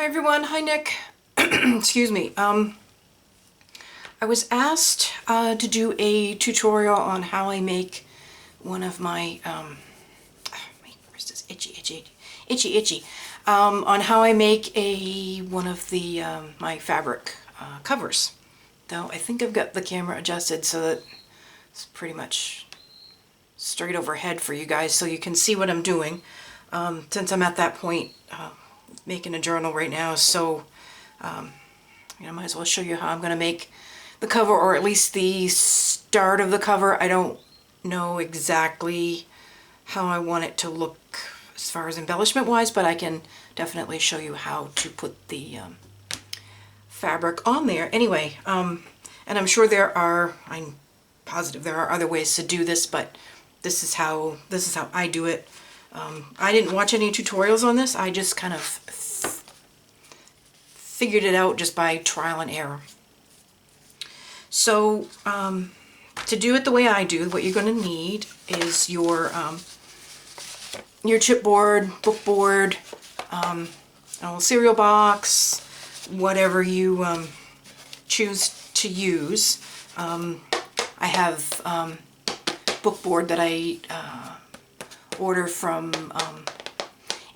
Hi everyone, hi Nick. Excuse me. I was asked to do a tutorial on how I make one of my, where's this itchy, on how I make one of the my fabric covers. Though I think I've got the camera adjusted so that it's pretty much straight overhead for you guys so you can see what I'm doing. Since I'm at that point making a journal right now, so I might as well show you how I'm going to make the cover, or at least the start of the cover. I don't know exactly how I want it to look as far as embellishment wise, but I can definitely show you how to put the fabric on there. Anyway, and I'm sure I'm positive there are other ways to do this, but this is how I do it. I didn't watch any tutorials on this. I just kind of figured it out just by trial and error. So to do it the way I do, what you're going to need is your chipboard, bookboard, a cereal box, whatever you choose to use. I have bookboard that I order from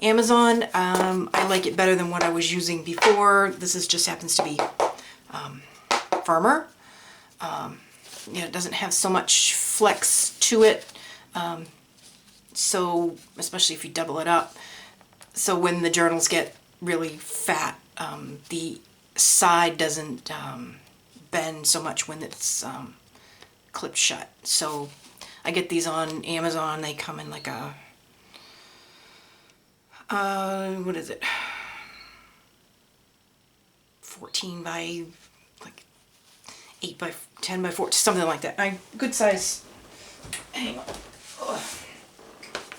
Amazon. I like it better than what I was using before. This just happens to be firmer. It doesn't have so much flex to it. So especially if you double it up. So when the journals get really fat, the side doesn't bend so much when it's clipped shut. So I get these on Amazon. They come in like a, what is it? 14 by, like 8 by 10 by 14, something like that. Good size, hang on. Ugh.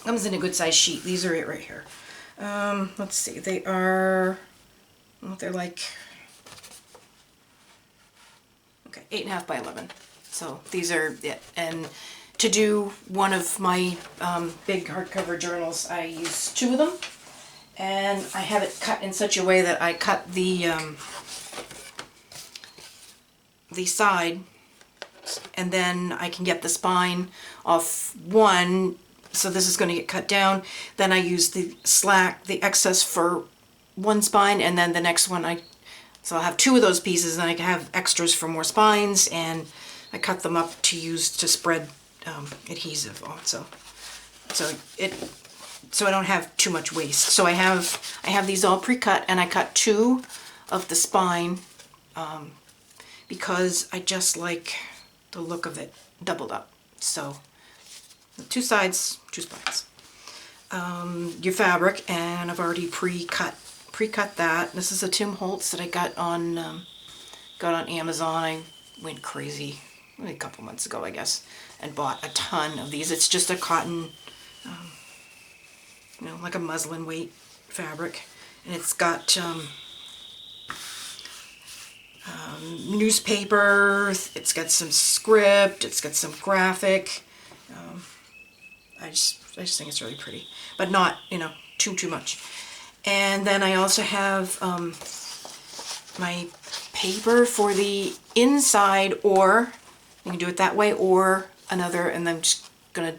Comes in a good size sheet. These are it right here. Let's see, they are, well, they're like, okay, 8.5 by 11. So these are it. And to do one of my big hardcover journals, I use 2 of them, and I have it cut in such a way that I cut the side, and then I can get the spine off one. So this is going to get cut down. Then I use the excess for one spine, and then the next one so I'll have 2 of those pieces, and I can have extras for more spines, and I cut them up to use to spread adhesive on, so I don't have too much waste. So I have these all pre-cut, and I cut 2 of the spine because I just like the look of it doubled up. So 2 sides, 2 spines. Your fabric, and I've already pre-cut that. This is a Tim Holtz that I got on Amazon. I went crazy a couple months ago, I guess, and bought a ton of these. It's just a cotton, like a muslin weight fabric, and it's got newspaper, it's got some script, it's got some graphic. I just think it's really pretty, but not, too much. And then I also have my paper for the inside, or you can do it that way, or another, and I'm just going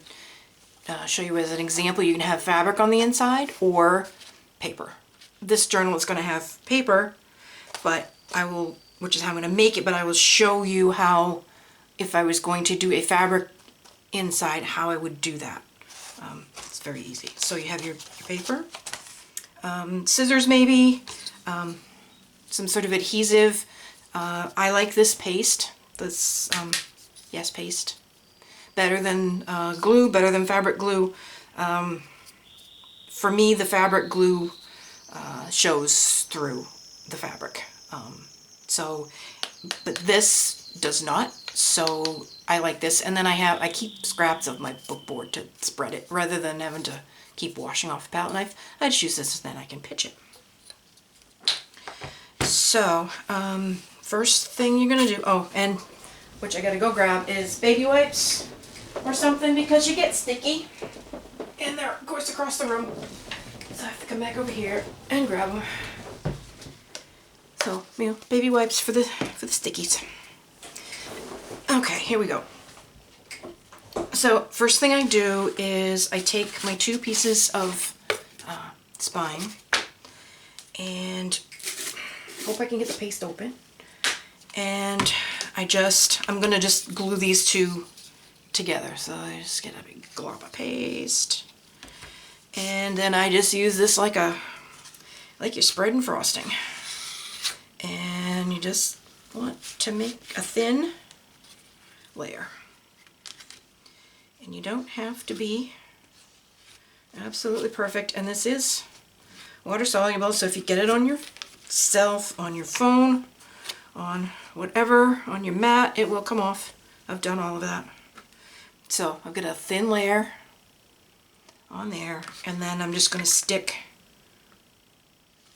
to show you as an example. You can have fabric on the inside or paper. This journal is going to have paper, but which is how I'm going to make it, but I will show you how, if I was going to do a fabric inside, how I would do that. It's very easy. So you have your paper, scissors maybe, some sort of adhesive. I like this paste. This paste, better than glue, better than fabric glue. For me, the fabric glue shows through the fabric. But this does not. So I like this, and then I keep scraps of my bookboard to spread it rather than having to keep washing off the palette knife. I just use this, and then I can pitch it. So first thing you're gonna do, and which I gotta go grab, is baby wipes or something, because you get sticky, and they're of course across the room. So I have to come back over here and grab them. So, you know, baby wipes for the stickies. Okay, here we go. So first thing I do is I take my 2 pieces of spine and hope I can get the paste open. And I'm gonna just glue these 2 together. So I just get a big glob of paste. And then I just use this like you're spreading frosting. And you just want to make a thin layer. And you don't have to be absolutely perfect. And this is water soluble, so if you get it on yourself, on your phone, on whatever, on your mat, it will come off. I've done all of that. So I've got a thin layer on there, and then I'm just going to stick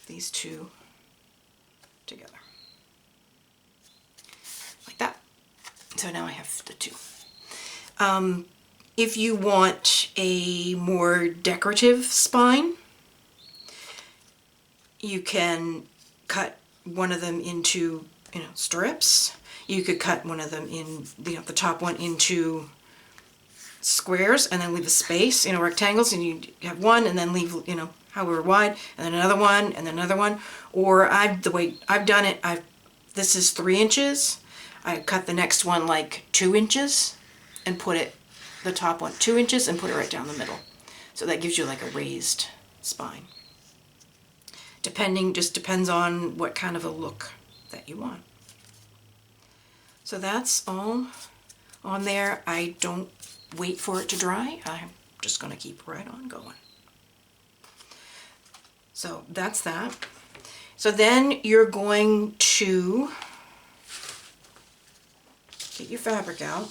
these 2 together. Like that. So now I have the 2. If you want a more decorative spine, you can cut one of them into, you know, strips. You could cut one of them in, you know, the top one into squares and then leave a space, you know, rectangles, and you have one and then leave, you know, however wide, and then another one, and then another one. Or the way I've done it, this is 3 inches. I cut the next one like 2 inches and put it, the top one 2 inches, and put it right down the middle. So that gives you like a raised spine. Just depends on what kind of a look that you want. So that's all on there. I don't wait for it to dry. I'm just going to keep right on going. So that's that. So then you're going to get your fabric out,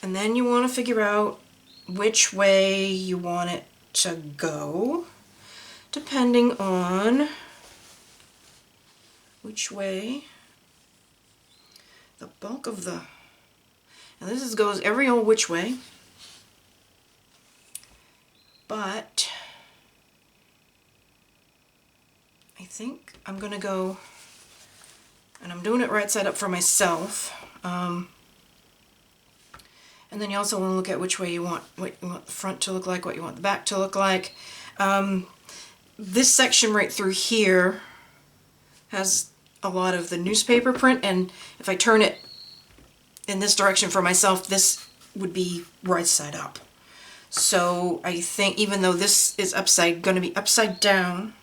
and then you want to figure out which way you want it to go, depending on which way the bulk of the, and this goes every old which way, but I think I'm going to go, and I'm doing it right side up for myself, and then you also want to look at which way you want, what you want the front to look like, what you want the back to look like. This section right through here has a lot of the newspaper print, and if I turn it in this direction for myself, this would be right side up. So I think even though this is going to be upside down,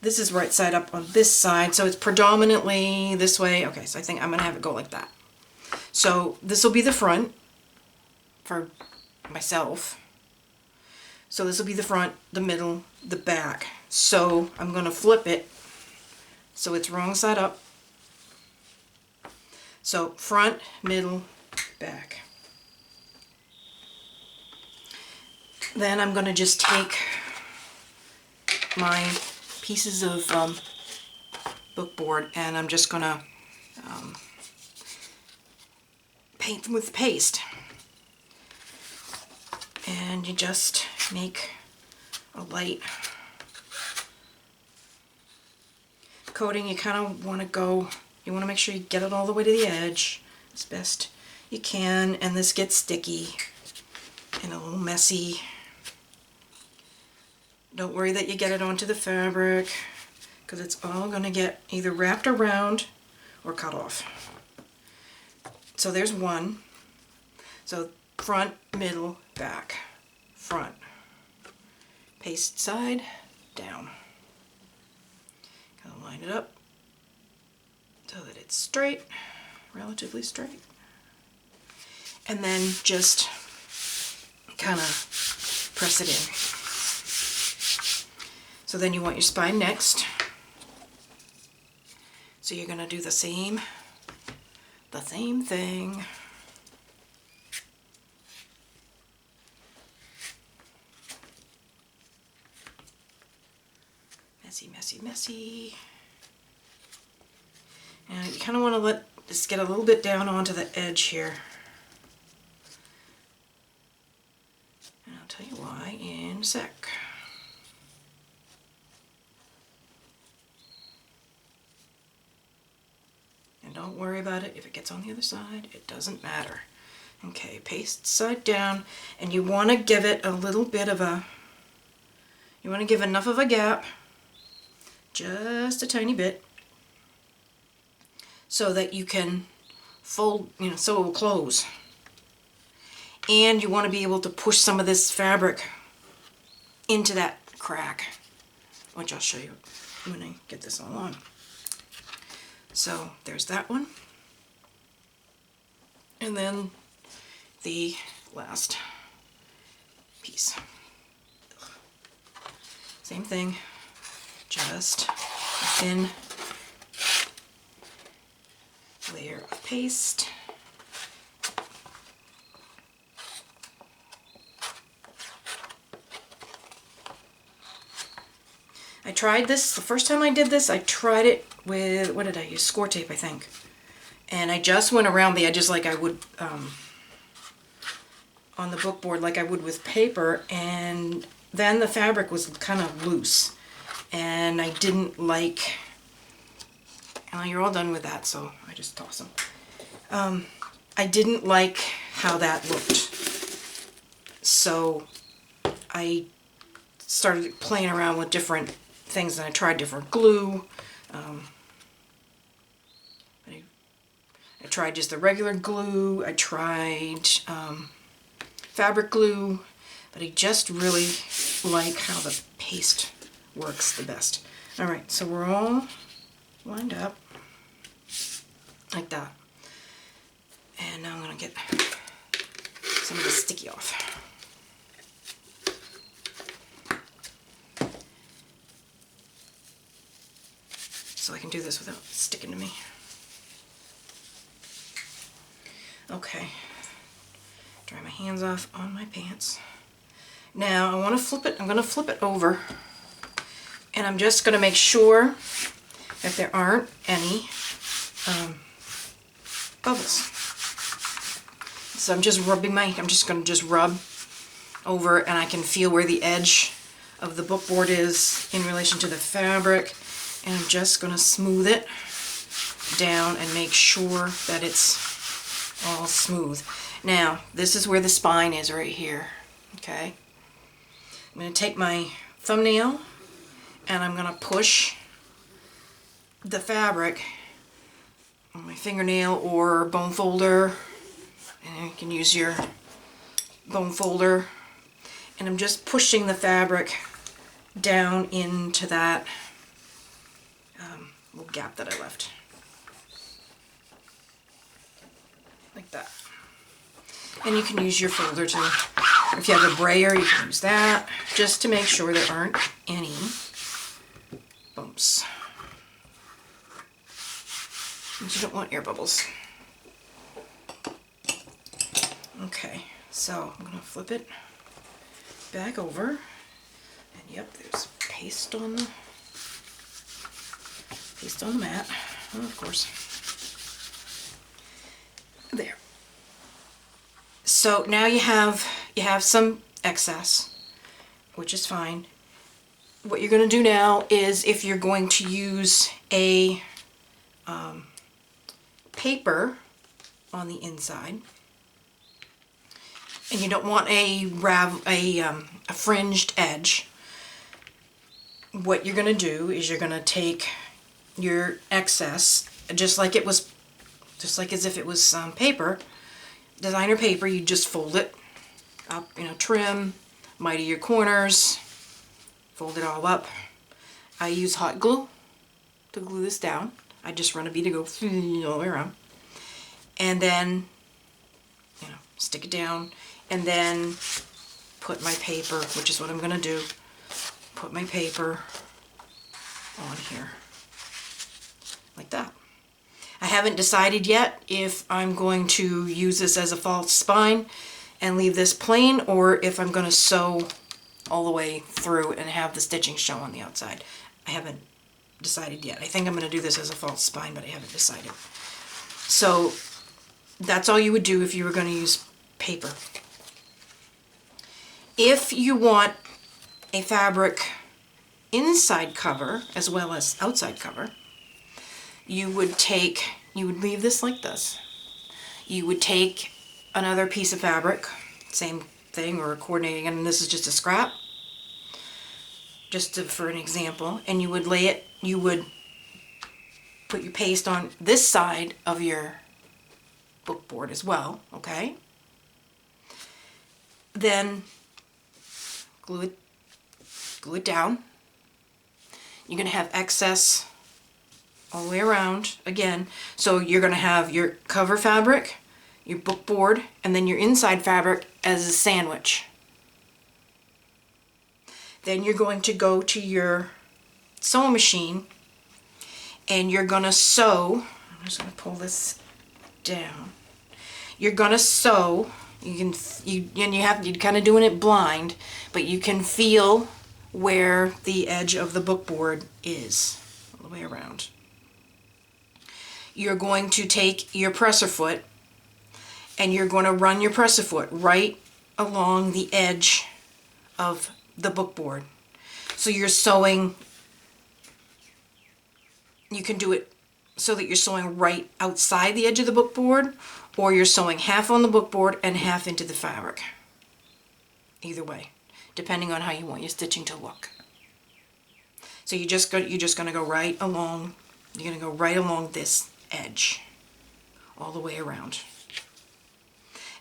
this is right side up on this side, so it's predominantly this way. Okay, so I think I'm going to have it go like that. So this will be the front for myself. So this will be the front, the middle, the back. So I'm going to flip it so it's wrong side up. So front, middle, back. Then I'm going to just take my pieces of bookboard, and I'm just going to paint them with paste. And you just make a light coating. You kind of want to go, you want to make sure you get it all the way to the edge as best you can, and this gets sticky and a little messy. Don't worry that you get it onto the fabric, because it's all going to get either wrapped around or cut off. So there's one. So front, middle, back, front, paste side, down. Kind of line it up so that it's straight, relatively straight. And then just kind of press it in. So then you want your spine next. So you're going to do the same thing. Messy, messy, messy. And you kind of want to let this get a little bit down onto the edge here. And I'll tell you why in a sec. Don't worry about it. If it gets on the other side, it doesn't matter. Okay, paste side down, and you want to give it a little bit of a, you want to give enough of a gap, just a tiny bit, so that you can fold, you know, so it will close. And you want to be able to push some of this fabric into that crack, which I'll show you when I get this all on. So there's that one. And then the last piece. Same thing, just a thin layer of paste. I tried this, the first time I did this, I tried it with, what did I use? Score tape, I think. And I just went around the edges like I would on the book board, like I would with paper, and then the fabric was kind of loose. And I didn't like, well, you're all done with that, so I just toss them. I didn't like how that looked. So I started playing around with different things, and I tried different glue. I tried just the regular glue. I tried fabric glue, but I just really like how the paste works the best. All right, so we're all lined up like that. And now I'm going to get some of the sticky off. So I can do this without sticking to me. Okay, dry my hands off on my pants. Now I want to flip it, I'm going to flip it over, and I'm just going to make sure that there aren't any bubbles. So I'm just rubbing I'm just going to just rub over, and I can feel where the edge of the book board is in relation to the fabric. And I'm just going to smooth it down and make sure that it's all smooth. Now, this is where the spine is right here, okay? I'm going to take my thumbnail and I'm going to push the fabric on my fingernail or bone folder, and you can use your bone folder, and I'm just pushing the fabric down into that little gap that I left. Like that. And you can use your folder to, if you have a brayer, you can use that, just to make sure there aren't any bumps. And you don't want air bubbles. Okay, so I'm going to flip it back over, and yep, there's paste on the mat, oh, of course. There. So now you have some excess, which is fine. What you're going to do now is, if you're going to use a paper on the inside, and you don't want a fringed edge, what you're going to do is you're going to take your excess, just like as if it was paper, designer paper, you just fold it up, you know, trim, mighty your corners, fold it all up. I use hot glue to glue this down. I just run a bead to go all the way around, and then, you know, stick it down, and then put my paper, which is what I'm going to do, put my paper on here. Like that. I haven't decided yet if I'm going to use this as a false spine and leave this plain, or if I'm going to sew all the way through and have the stitching show on the outside. I haven't decided yet. I think I'm going to do this as a false spine, but I haven't decided. So that's all you would do if you were going to use paper. If you want a fabric inside cover as well as outside cover, you would take you would leave this like this. You would take another piece of fabric, same thing, or coordinating, and this is just a scrap, for an example, and you would lay it, you would put your paste on this side of your book board as well, okay? Then glue it down. You're going to have excess all the way around again. So you're going to have your cover fabric, your book board, and then your inside fabric as a sandwich. Then you're going to go to your sewing machine and you're going to sew. I'm just going to pull this down. You're going to sew. You're kind of doing it blind, but you can feel where the edge of the book board is all the way around. You're going to take your presser foot and you're going to run your presser foot right along the edge of the book board. So you're sewing, you can do it so that you're sewing right outside the edge of the book board, or you're sewing half on the book board and half into the fabric. Either way, depending on how you want your stitching to look. So you're just going to go right along, you're going to go right along this edge all the way around.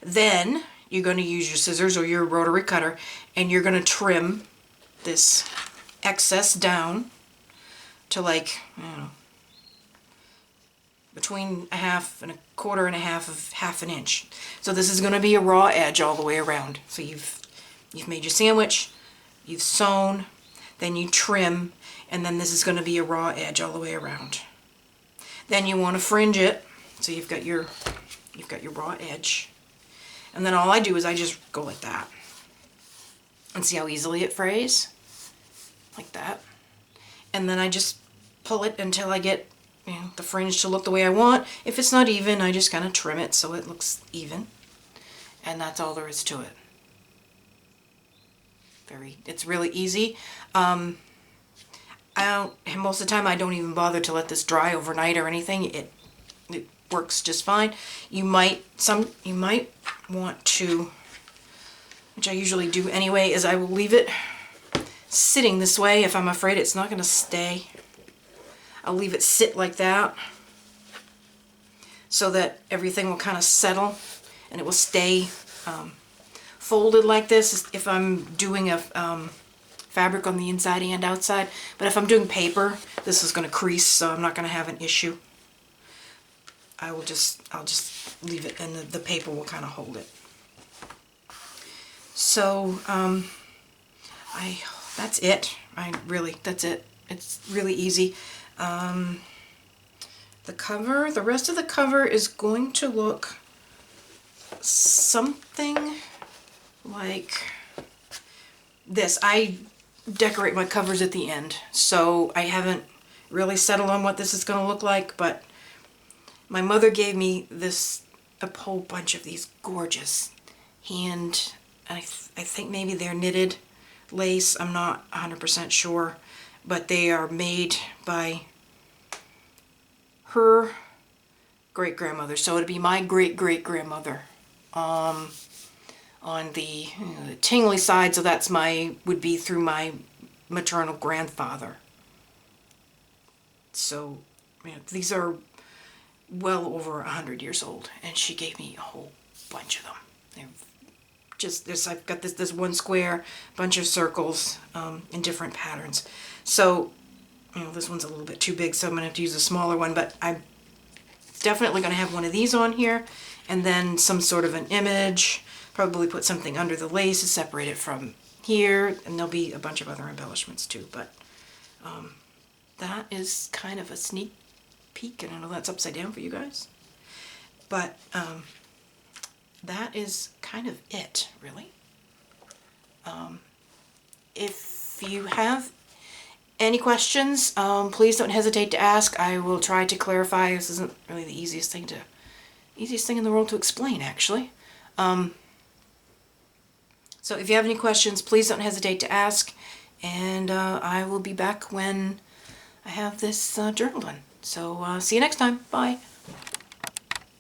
Then you're going to use your scissors or your rotary cutter and you're going to trim this excess down to, like, I don't know, between a half and a quarter and a half of half an inch. So this is going to be a raw edge all the way around. So you've made your sandwich, you've sewn, then you trim, and then this is going to be a raw edge all the way around. Then you want to fringe it, so you've got your raw edge. And then all I do is I just go like that. And see how easily it frays? Like that. And then I just pull it until I get, you know, the fringe to look the way I want. If it's not even, I just kind of trim it so it looks even. And that's all there is to it. It's really easy. Most of the time I don't even bother to let this dry overnight or anything. It works just fine. You might want to, which I usually do anyway, is I will leave it sitting this way if I'm afraid it's not going to stay. I'll leave it sit like that so that everything will kind of settle and it will stay folded like this if I'm doing a fabric on the inside and outside. But if I'm doing paper, this is going to crease, so I'm not going to have an issue. I'll just leave it and the paper will kind of hold it. So that's it. That's it. It's really easy. The rest of the cover is going to look something like this. I decorate my covers at the end, so I haven't really settled on what this is going to look like, but my mother gave me a whole bunch of these gorgeous hand, I think maybe they're knitted lace, I'm not 100% sure, but they are made by her great-grandmother, so it'd be my great-great-grandmother on the Tingley side, so that's would be through my maternal grandfather. So, you know, these are well over 100 years old, and she gave me a whole bunch of them. They're just this. I've got this one square, bunch of circles in different patterns. So, you know, this one's a little bit too big, so I'm going to have to use a smaller one, but I'm definitely going to have one of these on here, and then some sort of an image, probably put something under the lace to separate it from here, and there'll be a bunch of other embellishments too, but that is kind of a sneak peek, and I know that's upside down for you guys, but that is kind of it, really. If you have any questions, please don't hesitate to ask. I will try to clarify. This isn't really the easiest thing in the world to explain, actually. So if you have any questions, please don't hesitate to ask, and I will be back when I have this journal done. So see you next time. Bye.